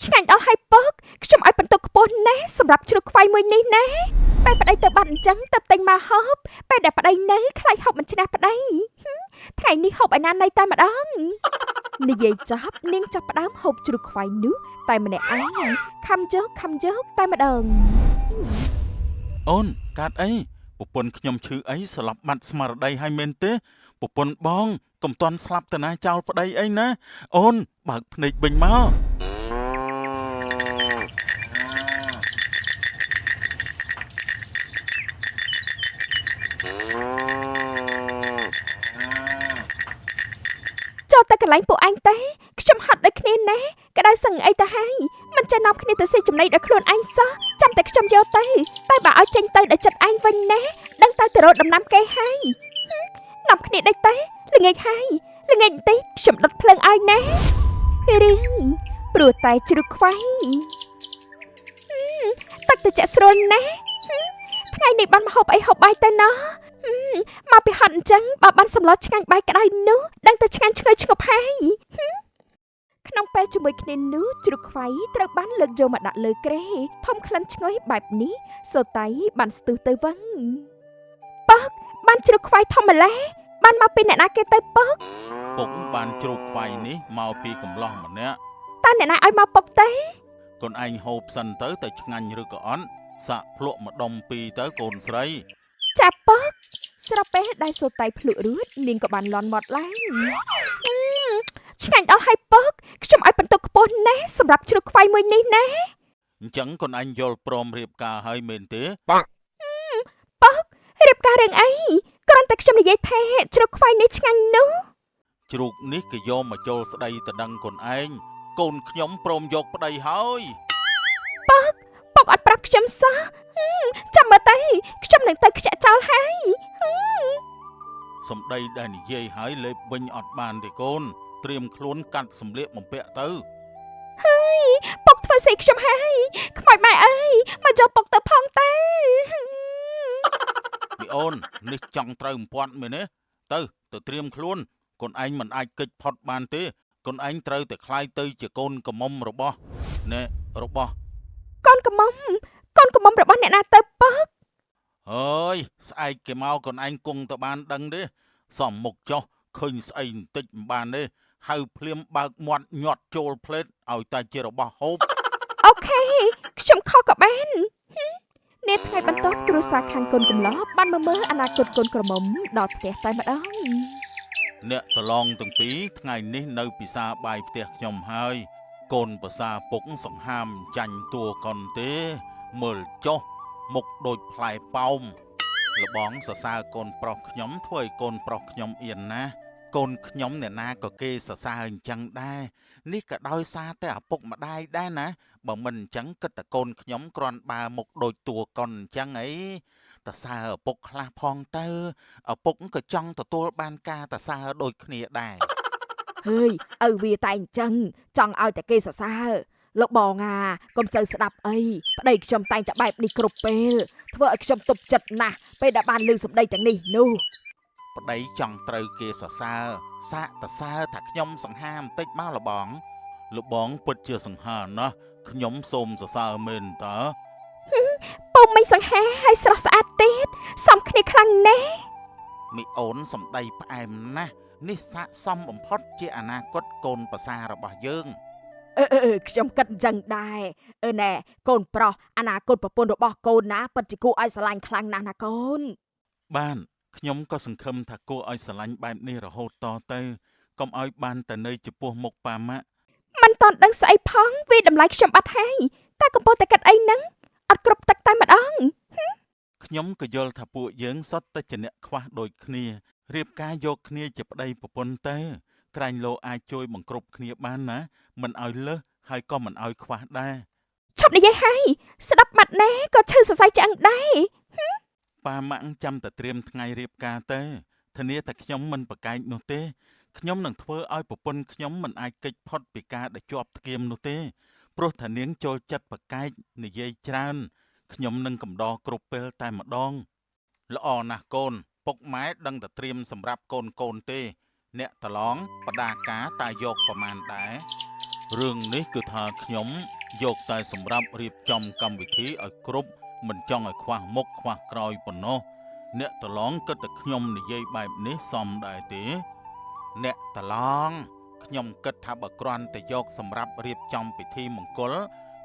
ឆ្ងាញ់ដល់ហើយពឹកខ្ញុំឲ្យបន្ទុកខ្ពស់ណាស់សម្រាប់ជ្រូកខ្វៃមួយនេះណាពេលប្តីទៅបាត់អញ្ចឹងទៅទិញមកហូបពេលដែលប្តីនៅខ្លាចហូបមិនឆ្នះប្តីថ្ងៃនេះហូបឲ្យណាណៃតែម្ដងនិយាយចប់នាងចាប់ផ្ដើមហូបជ្រូកខ្វៃនោះតែម្នាក់ឯងខំយកតែម្ដងអូនកាត់អីប្រពន្ធខ្ញុំឈឺអីស្លាប់បាត់ស្មារតីហើយមែនទេប្រពន្ធបងកុំតន់ស្លាប់ទៅណាចោលប្តីអីណាអូនបើកភ្នែកវិញមកចូលទៅកន្លែងពួកឯងទេខ្ញុំហត់ដូចគ្នាណាក្តៅសឹងអីទៅហើយមិនចេះនាំគ្នាទៅស៊ីចំណីដោយខ្លួនឯងសោះចាំតែខ្ញុំយកទៅតែបើឲ្យចេញទៅដោយចិត្តឯងវិញណាដឹងតែទៅរកដំណាំគេហើយនាំគ្នាដេកទៅល្ងាចហើយល្ងាចបន្តិចខ្ញុំដុតភ្លើងឲ្យណារឿងព្រោះតែជ្រូកខ្វៃទឹកទៅចាក់ស្រួលណាថ្ងៃនេះបានមកហូបអីហូបបាយទៅណោះមកពីហត់អញ្ចឹងបើបានសម្លឆ្ងាញ់បាយក្តៅនោះដឹងតែឆ្ងាញ់ឈ្ងុយឈ្ងប់ហើយក្នុងពេលជាមួយគ្នានោះជ្រូកខ្វៃត្រូវបានលើកយកមកដាក់លើគ្រែធំក្លិនឈ្ងុយបែបនេះសូតៃបានស្ទុះទៅវឹងពឹកបានជ្រូកខ្វៃធំម្ល៉េះបានមកពីអ្នកណាគេទៅពឹកពុកបានជ្រូកខ្វៃនេះមកពីកំឡោះម្នាក់តើអ្នកណាឲ្យមកពឹកទេកូនឯងហូបសិនទៅឆ្ងាញ់ឬក៏អត់សាក់ភ្លក់ម្ដុំពីរទៅកូនស្រីចាប់ពឹកស្រាប់ពេលដែលសូតៃភ្លក់រួចនាងក៏បានលន់មាត់ឡើងឆ្ងាញ់ដល់ហើយពឹកខ្ញុំឲ្យបន្ទុកខ្ពស់ណាស់សម្រាប់ជ្រូកខ្វៃមួយនេះណាអញ្ចឹងកូនឯងយល់ព្រមរៀបការហើយមែនទេពឹករៀបការរឿងអីគ្រាន់តែខ្ញុំនិយាយថាជ្រូកខ្វៃនេះឆ្ងាញ់នោះជ្រូកនេះគេយកមកចូលស្ដីទៅដឹងកូនឯងកូនខ្ញុំព្រមយកប្តីហើយពឹកអត់ប្រាប់ខ្ញុំសោះចាំមើលទៅខ្ញុំនឹងទៅខ្ជាក់ចោលហើយសំដីដែលនិយាយហើយលេបវិញអត់បានទេកូនត្រៀមខ្លួនកាត់សម្លៀកបំពាក់ទៅហើយពុកធ្វើស្អីខ្ញុំហើយខ្មោចម៉ែអើយមកយកពុកទៅផងទៅមីអូននេះចង់ត្រូវបំពាត់មែនទេទៅត្រៀមខ្លួនកូនឯងមិនអាចគេចផុតបានទេកូនឯងត្រូវតែខ្លាយទៅជាកូនកំមុំរបស់របស់កូនកំមុំរបស់អ្នកណាទៅពឹកអើយស្អែកគេមកកូនឯងគង់ទៅបានដឹងទេសំមុខចុះឃើញស្អីបន្តិចមិនបានទេហៅភ្លាមបើកមាត់ញាត់ចូលផ្លេតឲ្យតែជារបស់ហូបអូខេខ្ញុំខុសក៏បានနေ့ថ្ងៃបន្ទាប់គ្រួសារខាងកូនកំឡោះបានមើលអនាគតកូនក្រមុំដល់ផ្ទះតែម្ដងអ្នកតឡងទាំងពីរថ្ងៃនេះនៅពិសាបាយផ្ទះខ្ញុំហើយកូនប្រសាពុកសង្ហាមចាញ់តួកុនទេមើលចុះមុខដូចផ្លែប៉ោមលបងសរសើរកូនប្រុសខ្ញុំធ្វើឲ្យកូនប្រុសខ្ញុំអៀនណាស់កូនខ្ញុំអ្នកណាក៏គេសរសើរអញ្ចឹងដែរនេះក៏ដោយសារតែឪពុកម្ដាយដែរណាបើមិនអញ្ចឹងគិតតែកូនខ្ញុំគ្រាន់បើមុខដូចតួកុនអញ្ចឹងអីតសើឪពុកខ្លះផងទៅឪពុកក៏ចង់ទទួលបានការតសើដូចគ្នាដែរហើយឪវាតែអញ្ចឹងចង់ឲ្យតែគេសរសើរលោកបងកុំសូវស្ដាប់អីប្តីខ្ញុំតែងតែបែបនេះគ្រប់ពេលធ្វើឲ្យខ្ញុំទប់ចិត្តណាស់ពេលដែលបានឮសម្ដីទាំងនេះនោះប្តីចង់ត្រូវគេសរសើរសាកតសើថាខ្ញុំសង្ហាបន្តិចមកលបងពិតជាសង្ហាណាស់ខ្ញុំសូមសរសើរមែនតើពុំមិនសង្ហាឲ្យស្រស់ស្អាតទៀតសំគ្នាខ្លាំងណាស់មីអូនសំដីផ្អែមណាស់នេះស័ក្តិសមបំផុតជាអនាគតកូនប្រសារបស់យើងខ្ញុំគិតអញ្ចឹងដែរណែកូនប្រុសអនាគតប្រពន្ធរបស់កូនណាពិតជាគួរឲ្យស្រឡាញ់ខ្លាំងណាស់ណាកូនបានខ្ញុំក៏សង្ឃឹមថាគួរឲ្យស្រឡាញ់បែបនេះរហូតតទៅកុំឲ្យបានតែនៅចំពោះមុខប៉ាម៉ាក់មិនតន់ដឹងស្អីផងវាតម្លៃខ្ញុំបាត់ហើយតែកំពុងតែគិតអីហ្នឹងអត់គ្រប់ទឹកតែម្ដងខ្ញុំក៏យល់ថាពួកយើងសុទ្ធតែជាអ្នកខ្វះដូចគ្នារៀបការយកគ្នាជាប្តីប្រពន្ធទៅក្រែងលោអាចជួយបង្គ្រប់គ្នាបានណាមិនឲ្យលើសហើយក៏មិនឲ្យខ្វះដែរឈប់និយាយហើយស្ដាប់បាត់ណាក៏ឈឺសរសៃឆ្អឹងដែរប៉ាម៉ាក់ចាំតែត្រៀមថ្ងៃរៀបការទៅធានាថាខ្ញុំមិនប្រកែកនោះទេខ្ញុំនឹងធ្វើឲ្យប្រពន្ធខ្ញុំមិនអាចគេចផុតពីការដែលជាប់ធ្គាមនោះទេព្រោះថានាងចូលចិត្តប្រកែកនិយាយច្រើនខ្ញុំនឹងកំដរគ្រប់ពេលតែម្ដងល្អណាស់កូនពុកម៉ែដឹងតែត្រៀមសម្រាប់កូនទេអ្នកតឡងបដាការតាយកប្រមាណដែរ រឿងនេះគឺថាខ្ញុំយកតែសម្រាប់រៀបចំកម្មវិធីឲ្យគ្រប់មិនចង់ឲ្យខ្វះមុខខ្វះក្រោយប៉ុណ្ណោះអ្នកតឡងគិតតែខ្ញុំនិយាយបែបនេះសមដែរទេអ្នកតឡងខ្ញុំគិតថាបើគ្រាន់តែយកសម្រាប់រៀបចំពិធីមង្គល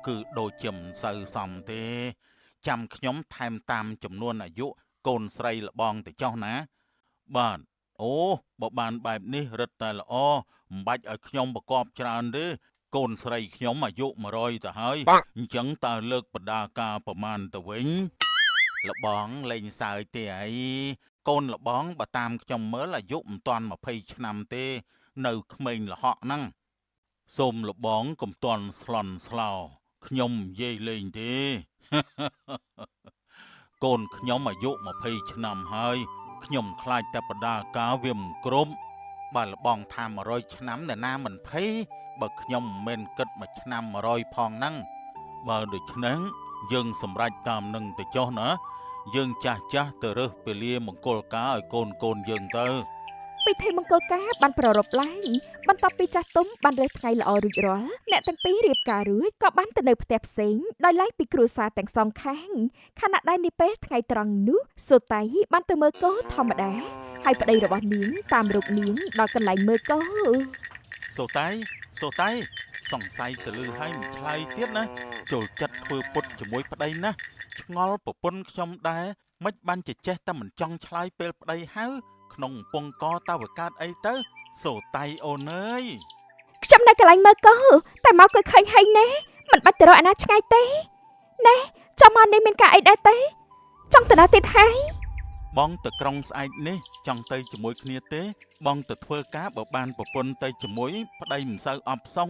គឺដូចជាមិនសូវសមទេចាំខ្ញុំថែមតាមចំនួនអាយុកូនស្រីល្បងទៅចុះណាបាទអូបើបានបែបនេះរឹតតែល្អមិនបាច់ឲ្យខ្ញុំប្រកបច្រើនទេកូនស្រីខ្ញុំអាយុ100ទៅហើយអញ្ចឹងតើលើកបដាការប្រមាណទៅវិញលបងលេងសើចទេអីកូនលបងបើតាមខ្ញុំមើលអាយុមិនទាន់20ឆ្នាំទេនៅក្មេងលហកហ្នឹងសូមលបងកុំទាន់ស្លន់ស្លោខ្ញុំនិយាយលេងទេ កូនខ្ញុំអាយុ20ឆ្នាំហើយខ្ញុំខ្លាចតែបដាការវាមិនគ្រប់បើលបងថា100ឆ្នាំនរណាមិនភ័យបើខ្ញុំមិនមែនគិតមួយឆ្នាំ100ផងហ្នឹងបើដូច្នេះយើងសម្រេចតាមនឹងទៅចុះណាយើងចាស់ទៅរើសពេលលាមង្គលការឲ្យកូនយើងទៅពិធីមង្គលការបានប្រារព្ធឡើងបន្ទាប់ពីចាស់ទុំបានរើសថ្ងៃល្អរួចរាល់អ្នកទាំងពីររៀបការរួចក៏បានទៅនៅផ្ទះផ្សេងដោយឡែកពីគ្រួសារទាំងសងខាងខណៈដែលនេះពេលថ្ងៃត្រង់នោះសូតៃបានទៅមើលគោធម្មតាហើយប្តីរបស់នាងតាមរូបនាងដល់កន្លែងមើលគោសូតៃសង្ស័យទៅលឺហើយមិនឆ្លើយទៀតណាចូលចិត្តធ្វើពុតជាមួយប្តីណាឆ្ងល់ប្រពន្ធខ្ញុំដែរមិនបានចេះតែមិនចង់ឆ្លើយពេលប្តីហៅក្នុងពងកតើវាកើតអីទៅសូតៃអូនអើយខ្ញុំនៅកន្លែងមើលគោតែមកគឺឃើញហើយណែមិនបាច់ទៅរកអាណាឆ្ងាយទេណែចាំមកនេះមានការអីដែរទេចង់ទៅណាទៀតហើយបងទៅក្រុងស្អែកនេះចង់ទៅជាមួយគ្នាទេបងទៅធ្វើការបើបានប្រពន្ធទៅជាមួយប្តីមិនសូវអបសោក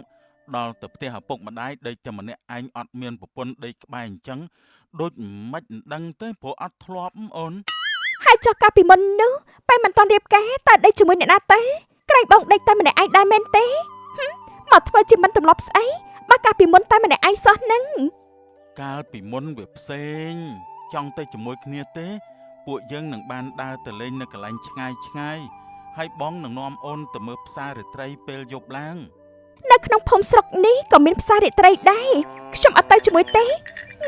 ដល់ទៅផ្ទះឪពុកម្ដាយដេកតែម្នាក់ឯងអត់មានប្រពន្ធដេកក្បែរអញ្ចឹងដូចមិនដឹងទេព្រោះអត់ធ្លាប់អូនហើយចុះកាលពីមុននោះពេលមិនតាន់រៀបការតើដេកជាមួយអ្នកណាទេក្រែងបងដេកតែម្នាក់ឯងដែរមែនទេមកធ្វើជាមិនទម្លាប់ស្អីបើកាលពីមុនតែម្នាក់ឯងសោះហ្នឹងកាលពីមុនវាផ្សេងចង់ទៅជាមួយគ្នាទេពួកយើងនឹងបានដើរទៅលេងនៅកន្លែងឆ្ងាយហើយបងនឹងនាំអូនទៅមើលផ្សាររាត្រីពេលយប់ឡើងនៅក្នុងភូមិស្រុកនេះក៏មានផ្សាររាត្រីដែរខ្ញុំអត់ទៅជាមួយទេ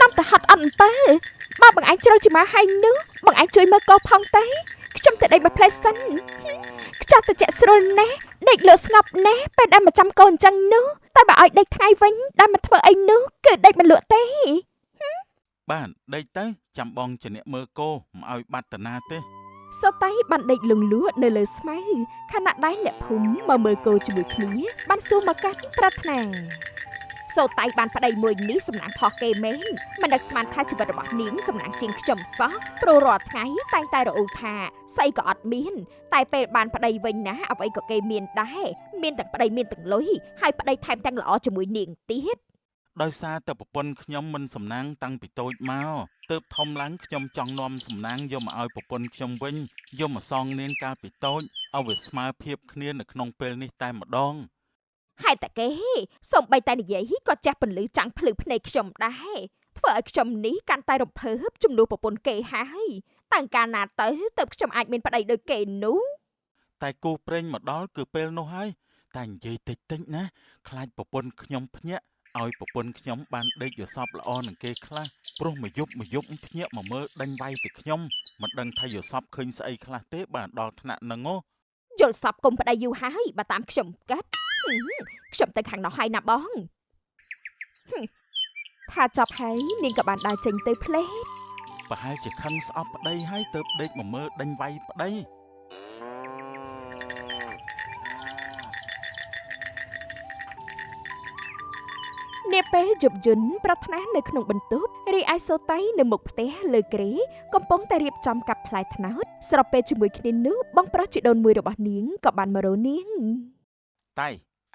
នាំទៅហត់អត់ទៅបើបងឯងជ្រុលជាមួយហើយនោះបងឯងជួយមើលកោផងទេខ្ញុំទៅដេកមួយផ្លែសិនខ្ចោះទៅចាក់ស្រួលណាស់ដេកលក់ស្ងប់ណាស់ពេលដែលមកចាំកូនអញ្ចឹងនោះតែបើឲ្យដេកថ្ងៃវិញដែលមិនធ្វើអីនោះគឺដេកមិនលក់ទេបានដេកទៅចាំបងជាអ្នកមើលគោមិនឲ្យបាត់តាណាទេសូតៃបានដេកលង្លក់នៅលើស្មៅខណៈដែលអ្នកភូមិមកមើលគោជាមួយគ្នាបានសួរមកកាត់ប្រាថ្នាសូតៃបានប្តីមួយនេះសំណាងផុសគេមែនមិននឹកស្មានថាជីវិតរបស់នាងសំណាងជាងខ្ញុំសោះព្រោះរាល់ថ្ងៃតែងតែរអ៊ូថាស្អីក៏អត់មានតែពេលបានប្តីវិញណាអ្វីក៏គេមានដែរមានទាំងប្តីមានទាំងលុយហើយប្តីថែមទាំងល្អជាមួយនាងទៀតដោយសារតែប្រពន្ធខ្ញុំមិនសំណាងតាំងពីតូចមកទើបធំឡើងខ្ញុំចង់នាំសំណាងយកមកឲ្យប្រពន្ធខ្ញុំវិញយកមកសងនាងកាលពីតូចឲ្យវាស្មើភាពគ្នានៅក្នុងពេលនេះតែម្ដងហេតុតែគេសំបីតែនិយាយក៏ចេះពន្លឺចាំងភ្លឺភ្នែកខ្ញុំដែរធ្វើឲ្យខ្ញុំនេះកាន់តែរំភើបជំនួសប្រពន្ធគេហើយតាំងកាលណាទៅខ្ញុំអាចមានប្តីដូចគេនោះតែគូព្រេងមកដល់គឺពេលនោះហើយតែនិយាយតិចណាខ្លាចប្រពន្ធខ្ញុំភ្ញាក់ឲ្យប្រពន្ធខ្ញុំបានដេកយល់សពល្អនឹងគេខ្លះព្រោះមួយយប់ភ្ញាក់មកមើលដេញវាយទៅខ្ញុំមិនដឹងថាយល់សពឃើញស្អីខ្លះទេបានដល់ថ្នាក់ហ្នឹងយល់សពគុំប្តីយូរហើយបើតាមខ្ញុំកាត់ខ្ញុំទៅខាងនោះហើយណាបងថាចប់ហើយនាងក៏បានដើរចេញទៅផ្លេតប្រហែលជាខឹងស្អប់ប្តីហើយទៅដេកមកមើលដេញវាយប្តីនាពេលយប់យន្តប្រាថ្នានៅក្នុងបន្ទប់រីឯសូតៃនៅមុខផ្ទះលើគ្រែកំពុងតែរៀបចំកាប់ផ្លែត្នោតស្របពេលជាមួយគ្នានោះបងប្រុសជីដូនមួយរបស់នាងក៏បានមករកនាងតែ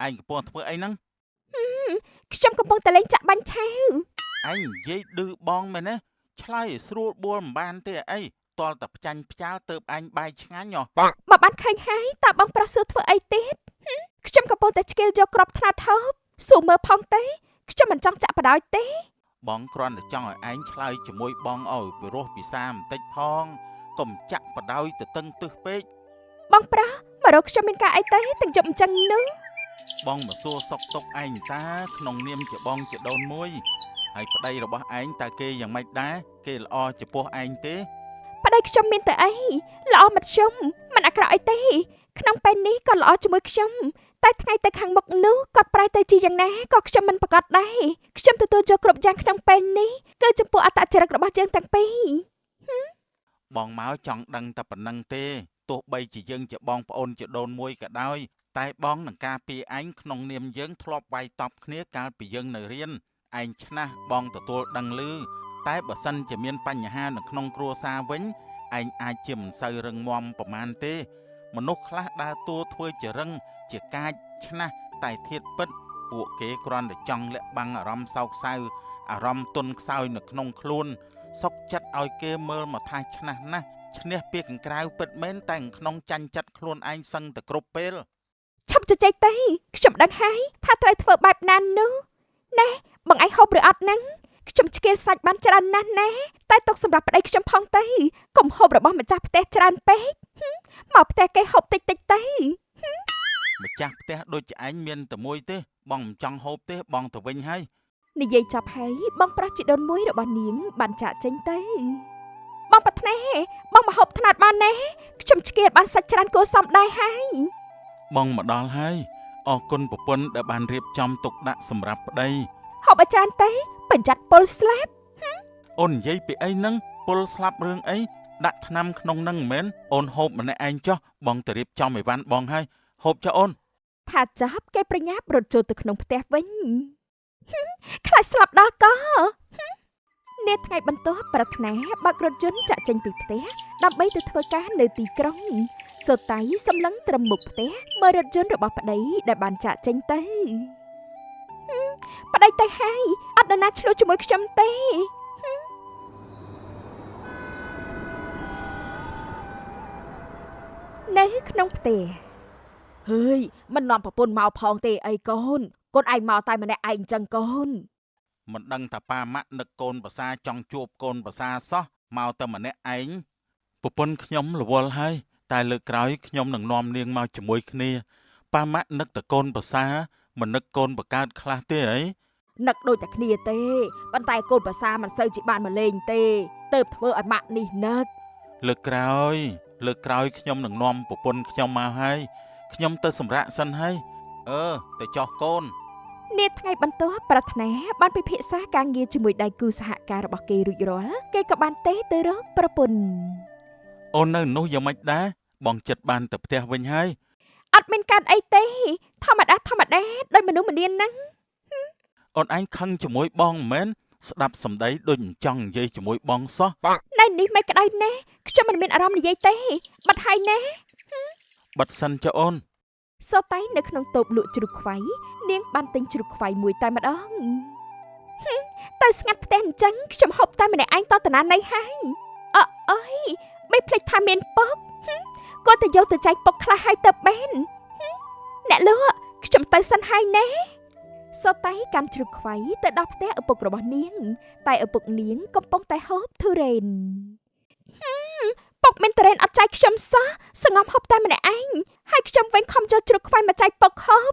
ឯងកំពុងធ្វើអីហ្នឹងខ្ញុំកំពុងតែលេងចាក់បាញ់ឆាវឯងនិយាយឌឺបងមែនទេឆ្លើយឲ្យស្រួលបួលមិនបានទេអីតលតែផ្ចាញ់ផ្ចាលទៅឯងបាយឆ្ងាញ់បើបានឃើញហើយតើបងប្រុសសួរធ្វើអីទៀតខ្ញុំកំពុងតែឆ្កៀលយកគ្រាប់ត្នោតថោបសួរមើលផងទេខ្ញុំមិនចង់ចាក់បដ ாய் ទេបងគ្រាន់តែចង់ឲ្យឯងឆ្លើយជាមួយបងឲ្យពិរោះពិសាបន្តិចផងកុំចាក់បដ ாய் ទៅតឹងទឹះពេកបងប្រុសមករកខ្ញុំមានការអីទេទាំងយប់អញ្ចឹងនោះ បងមកសួរសុកទុកឯងតាក្នុងនាមជាបងជាដូនមួយហើយប្តីរបស់ឯងតើគេយ៉ាងម៉េចដែរគេល្អចំពោះឯងទេ ប្តីខ្ញុំមានតែអីល្អមធ្យមមិនអាក្រក់អីទេក្នុងពេលនេះក៏ល្អជាមួយខ្ញុំតែថ្ងៃទៅខាងមុខនោះគាត់ប្រែទៅជាយ៉ាងណាក៏ខ្ញុំមិនប្រកាសដែរខ្ញុំទទួលយកគ្រប់យ៉ាងក្នុងពេលនេះគឺចំពោះអត្តចរិតរបស់យើងទាំងពីរ បងមកចង់ដឹងតែប៉ុណ្្នឹងទេទោះបីជាយើងជាបងប្អូនជាដូនមួយក៏ដោយតែបងនឹងការពារឯងក្នុងនាមយើងធ្លាប់វាយតប់គ្នាកាលពីយើងនៅរៀនឯងឆ្នះបងទទួលដឹងឮតែបើសិនជាមានបញ្ហានៅក្នុងគ្រួសារវិញឯងអាចជាមិនសូវរឹងមាំប្រមាណទេមនុស្សខ្លះដើរតួធ្វើជារឹងជាកាចឆ្នះតែធៀបពិតពួកគេគ្រាន់តែចង់លាក់បាំងអារម្មណ៍សោកសៅអារម្មណ៍ទន់ខ្សោយនៅក្នុងខ្លួនសុកចិត្តឲ្យគេមើលមកថាឆ្នះណាស់ឈ្នះពីខាងក្រៅពិតមែនតែក្នុងចាញ់ចិត្តខ្លួនឯងសឹងតែគ្រប់ពេល ឈប់ជជែកទេខ្ញុំដឹងហើយថាត្រូវធ្វើបែបណានោះណែបងឯងហូបឬអត់ហ្នឹងខ្ញុំឆ្កៀលសាច់បានច្រើនណាស់ណាតែទុកសម្រាប់ប្តីខ្ញុំផងទៅកុំហូបរបស់ម្ចាស់ផ្ទះច្រើនពេកមកផ្ទះគេហូបតិចតិចទៅ ម្ចាស់ផ្ទះដូចជាឯងមានតែមួយទេបងមិនចង់ហូបទេបងទៅវិញហើយ និយាយចប់ហើយបងប្រុសជីដូនមួយរបស់នាងបានចាក់ចេញទៅបងប៉ាថ្នេបងមកហូបថ្នាតបានណាខ្ញុំឆ្កៀលបានសាច់ច្រើនគួរសមដែរហើយ បងមកដល់ហើយអរគុណប្រពន្ធដែលបានរៀបចំទុកដាក់សម្រាប់ប្តី ហូបឲ្យច្រើនទេបញ្ចាត់ពុលស្លាប់ អូននិយាយពីអីហ្នឹងពុលស្លាប់រឿងអីដាក់ថ្នាំក្នុងហ្នឹងមិនមែនអូនហូបម្នាក់ឯងចុះបងទៅរៀបចំអីវ៉ាន់បងហើយហូបចុះអូន ថាចាប់គេប្រញាប់រត់ចូលទៅក្នុងផ្ទះវិញខ្លាចស្លាប់ដល់កនាថ្ងៃបន្ទាប់ប្រាថ្នាបើករថយន្តចាក់ចេញពីផ្ទះដើម្បីទៅធ្វើការនៅទីក្រុងសូតៃសម្លឹងត្រឹមមុខផ្ទះមើលរថយន្តរបស់ប្តីដែលបានចាក់ចេញទៅប្តីទៅហើយអត់នរណាឆ្លោះជាមួយខ្ញុំទេនៅក្នុងផ្ទះ ហើយមិននាំប្រពន្ធមកផងទេអីកូនកូនឯងមកតែម្នាក់ឯងចឹងកូន មិនដឹងថាប៉ាម៉ាក់នឹកកូនប្រសាចង់ជួបកូនប្រសាសោះមកតែម្នាក់ឯងប្រពន្ធខ្ញុំរវល់ហើយតែលើកក្រោយខ្ញុំនឹងនាំនាងមកជាមួយគ្នាប៉ាម៉ាក់នឹកតែកូនប្រសាមិននឹកកូនបកើតខ្លះទេអី នឹកដូចតែគ្នាទេប៉ុន្តែកូនប្រសាមិនសូវជាបានមកលេងទេទៅធ្វើឲ្យម៉ាក់នេះនឹក លើកក្រោយខ្ញុំនឹងនាំប្រពន្ធខ្ញុំមកហើយខ្ញុំទៅសម្រាកសិនហើយទៅចោះកូន នាថ្ងៃបន្ទាប់ប្រាថ្នាបានពិភាក្សាការងារជាមួយដៃគូសហការរបស់គេរួចរាល់គេក៏បានទេទៅរកប្រពន្ធ អូននៅនោះយ៉ាងម៉េចដែរបងចិត្តបានទៅផ្ទះវិញហើយ អត់មានកើតអីទេធម្មតាដោយមនុស្សម្នាហ្នឹង អូនឯងខឹងជាមួយបងមិនមែនស្ដាប់សម្ដីដូចមិនចង់និយាយជាមួយបងសោះ ណែនេះមិនក្តៅណាខ្ញុំមិនមានអារម្មណ៍និយាយទេបាត់ហើយណា បិទសិនចុះអូន សូតៃនៅក្នុងតូបលក់ជ្រូកខ្វៃនាងបានទិញជ្រូកខ្វៃមួយតែម្ដងតែស្ងាត់ផ្ទះអញ្ចឹងខ្ញុំហូបតែម្នាក់ឯងតតណានៃហើយអើយមិនភ្លេចថាមានពុកគាត់ទៅយកទៅចែកពុកខ្លះហើយទៅបែនអ្នកលក់ខ្ញុំទៅសិនហើយណាសូតៃកាន់ជ្រូកខ្វៃទៅដល់ផ្ទះឪពុករបស់នាងតែឪពុកនាងកំពុងតែហូបធូរ៉េនពុកមិនត្រេនអត់ចែកខ្ញុំសោះសងំហូបតែម្នាក់ឯងហើយខ្ញុំវិញខំយកជ្រូកខ្វៃមកចែកពុកហូប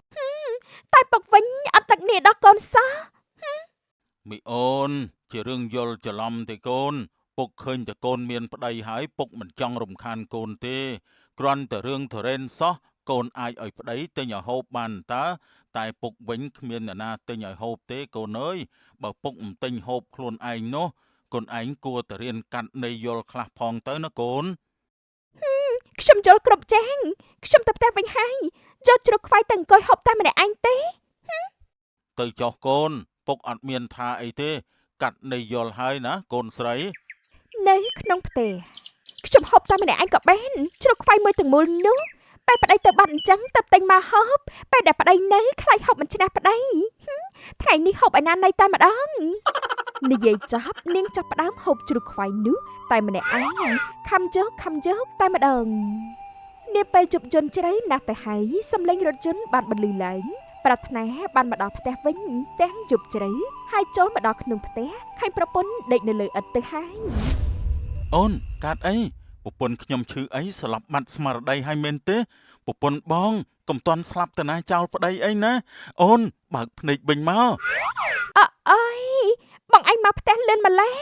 តែពុកវិញអត់ដឹកនេះដល់កូនសោះ មីអូនជារឿងយល់ច្រឡំទេកូនពុកឃើញតែកូនមានប្តីហើយពុកមិនចង់រំខានកូនទេគ្រាន់តែរឿងធរ៉េនសោះកូនអាចឲ្យប្តីទិញឲ្យហូបបានតើតែពុកវិញគ្មានអ្នកណាទិញឲ្យហូបទេកូនអើយបើពុកមិនទិញហូបខ្លួនឯងនោះកូនឯងគួរតែរៀនកាត់នៃយល់ខ្លះផងទៅណាកូន ខ្ញុំយល់គ្រប់យ៉ាងខ្ញុំទៅផ្ទះវិញហើយយកជ្រូកខ្វៃទៅអង្គុយហូបតែម្នាក់ឯងទេ ទៅចុះកូនពុកអត់មានថាអីទេកាត់នៃយល់ហើយណាកូនស្រី នៅក្នុងផ្ទះខ្ញុំហូបតែម្នាក់ឯងក៏បានជ្រូកខ្វៃមួយទាំងមូលនោះពេលប្តីទៅបាត់អញ្ចឹងទៅទិញមកហូបពេលដែលប្តីនៅខ្លាចហូបមិនឆ្នះប្តីថ្ងៃនេះហូបឲ្យណាននៃតែម្ដងនិយាយចប់នាងចាប់ផ្ដើមហូបជ្រូកខ្វៃនោះតែម្នាក់ឯងខំយកតែម្ដងនាពេលជប់យន្តជ្រៅណាស់ទៅហើយសំឡេងរថយន្តបានបន្លឺឡើងប្រាថ្នាបានមកដល់ផ្ទះវិញទាំងយប់ជ្រៅហើយចូលមកដល់ក្នុងផ្ទះឃើញប្រពន្ធដេកនៅលើឥដ្ឋទៅហើយ អូនកាត់អីប្រពន្ធខ្ញុំឈឺអីស្លាប់បាត់ស្មារតីហើយមែនទេ ប្រពន្ធបងកុំតន់ស្លាប់ទៅណាចោលប្តីអីណាអូនបើកភ្នែកវិញមក អើយបងឯងមកផ្ទះលឿនម្ល៉េះ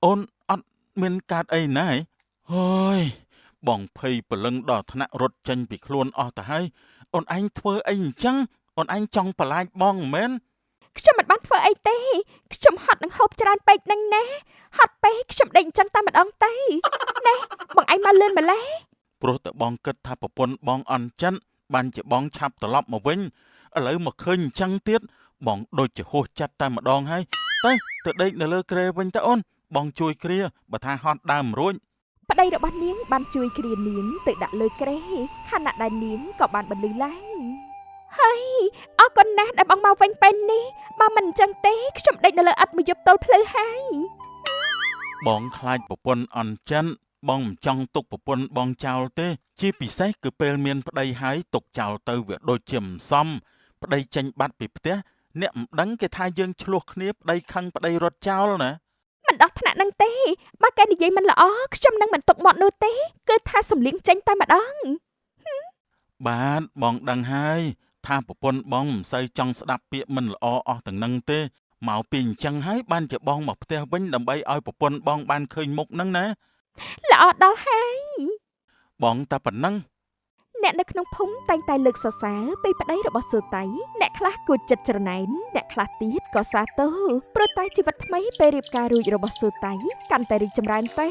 អូនអត់មានកើតអីណាហើយបងភ័យព្រលឹងដល់ថ្នាក់រត់ចេញពីខ្លួនអស់ទៅហើយអូនឯងធ្វើអីអញ្ចឹងអូនឯងចង់បន្លាចបងមែន ខ្ញុំមិនបានធ្វើអីទេខ្ញុំហត់នឹងហូបច្រើនពេកនឹងណាហត់ពេកខ្ញុំដេកអញ្ចឹងតែម្ដងទេណែបងឯងមកលឿនម្ល៉េះ ព្រោះតែបងគិតថាប្រពន្ធបងអន់ចិនបានជាបងឆាប់ត្រឡប់មកវិញឥឡូវមកឃើញអញ្ចឹងទៀតបងដូចជាហួសចិត្តតែម្ដងហើយទៅដេកនៅលើគ្រែវិញទៅអូនបងជួយគ្រាបើថាហត់ដើមរួច ប្តីរបស់នាងបានជួយគ្រានាងទៅដាក់លើគ្រែខណៈដែលនាងក៏បានបន្លឺឡើងហើយអរគុណណាស់ដែលបងមកវិញពេលនេះបើមិនអញ្ចឹងទេខ្ញុំដេកនៅលើឥដ្ឋមួយយប់ទល់ភ្លឺហើយ បងខ្លាចប្រពន្ធអន់ចិនបងមិនចង់ទុកប្រពន្ធបងចោលទេជាពិសេសគឺពេលមានប្តីហើយទុកចោលទៅវាដូចជាមិនសមប្តីចេញបាត់ពីផ្ទះអ្នកមិនដឹងគេថាយើងឆ្លោះគ្នាប្តីខឹងប្តីរត់ចោលណា មិនដោះថ្នាក់នឹងទេបើគេនិយាយមិនល្អខ្ញុំនឹងមិនទុកមាត់នោះទេគឺថាសំលៀងចេញតែម្ដង បាទបងដឹងហើយថាប្រពន្ធបងមិនសូវចង់ស្ដាប់ពាក្យមិនល្អអស់ទាំងនឹងទេមកពីអញ្ចឹងហើយបានជាបងមកផ្ទះវិញដើម្បីឲ្យប្រពន្ធបងបានឃើញមុខហ្នឹងណា ល្អដល់ហើយ បងតែប៉ុណ្ណឹង អ្នកនៅក្នុងភូមិតែងតែលើកសរសើរពីប្តីរបស់សូតៃអ្នកខ្លះគួចចិត្តច្រណែនអ្នកខ្លះទៀតក៏សាទរព្រោះតែជីវិតថ្មីពេលរៀបការរួចរបស់សូតៃកាន់តែរីកចម្រើនទៅ